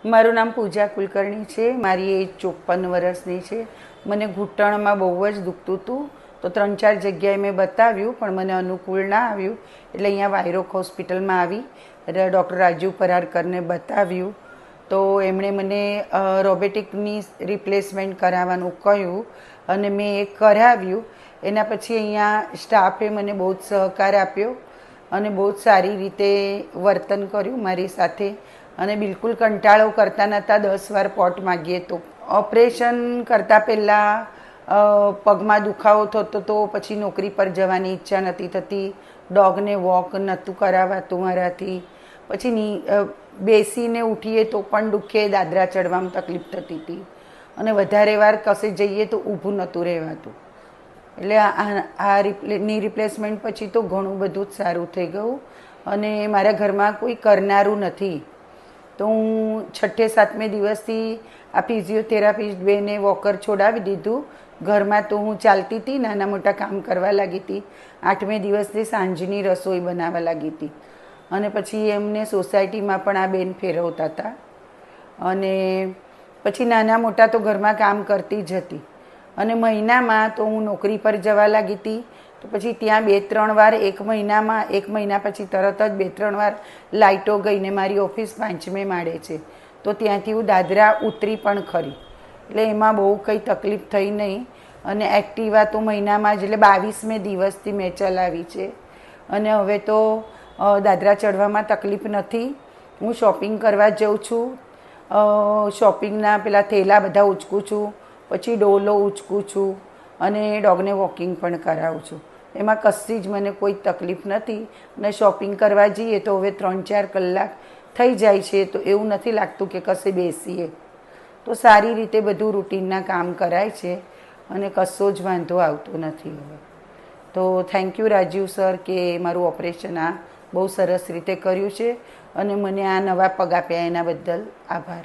મારું નામ પૂજા કુલકર્ણી છે. મારી એજ 54 વર્ષની છે. મને ઘૂંટણમાં બહુ જ દુખતું હતું, તો 3-4 જગ્યાએ મેં બતાવ્યું, પણ મને અનુકૂળ ના આવ્યું. એટલે અહીંયા વાયરોક હોસ્પિટલમાં આવી ડૉક્ટર રાજીવ પરારકરને બતાવ્યું. તો એમણે મને રોબોટિકની રિપ્લેસમેન્ટ કરાવવાનું કહ્યું અને મેં એ કરાવ્યું. એના પછી અહીંયા સ્ટાફે મને બહુ જ સહકાર આપ્યો અને બહુ જ સારી રીતે વર્તન કર્યું મારી સાથે, અને બિલકુલ કંટાળો કરતા નહોતા. 10 વાર પોટ માગીએ તો. ઓપરેશન કરતાં પહેલાં પગમાં દુખાવો થતો તો પછી નોકરી પર જવાની ઈચ્છા નથી થતી, ડોગને વોક નહોતું કરાવાતું મારાથી. પછી બેસીને ઉઠીએ તો પણ દુખે, દાદરા ચડવામાં તકલીફ થતી હતી, અને વધારે વાર કશે જઈએ તો ઊભું નહોતું રહેવાતું. એટલે આ રિપ્લેસમેન્ટ પછી તો ઘણું બધું જ સારું થઈ ગયું, અને મારા ઘરમાં કોઈ કરનારું નથી. તો હું 6-7 દિવસથી આ ફિઝિયોથેરાપિસ્ટ બેને વોકર છોડાવી દીધું. ઘરમાં તો હું ચાલતી હતી, નાના મોટા કામ કરવા લાગી હતી. 8મે દિવસથી સાંજની રસોઈ બનાવવા લાગી હતી, અને પછી એમને સોસાયટીમાં પણ આ બેન ફેરવતા હતા, અને પછી નાના મોટા તો ઘરમાં કામ કરતી જ હતી. અને મહિનામાં તો હું નોકરી પર જવા લાગી હતી. તો પછી ત્યાં 2-3 વાર એક મહિના પછી તરત જ 2-3 વાર લાઇટો ગઈને, મારી ઓફિસ 5મે માળે છે, તો ત્યાંથી હું દાદરા ઉતરી પણ ખરી. એટલે એમાં બહુ કંઈ તકલીફ થઈ નહીં. અને એક્ટિવા તો મહિનામાં જ, એટલે 22મે દિવસથી મેં ચલાવી છે, અને હવે તો દાદરા ચડવામાં તકલીફ નથી. હું શોપિંગ કરવા જાઉં છું, શોપિંગના પેલા થેલા બધા ઉચકું છું, પછી ડોલો ઉચકું છું, અને ડોગને વોકિંગ પણ કરાવું છું. એમાં કશી જ મને કોઈ તકલીફ નથી. અને શોપિંગ કરવા જઈએ તો હવે 3-4 કલાક થઈ જાય છે, તો એવું નથી લાગતું કે કશે બેસીએ. તો સારી રીતે બધું રૂટીનના કામ કરાય છે, અને કશો જ વાંધો આવતો નથી હવે. તો થેન્ક યુ રાજીવ સર કે મારું ઓપરેશન આ બહુ સરસ રીતે કર્યું છે, અને મને આ નવા પગ આપ્યા એના બદલ આભાર.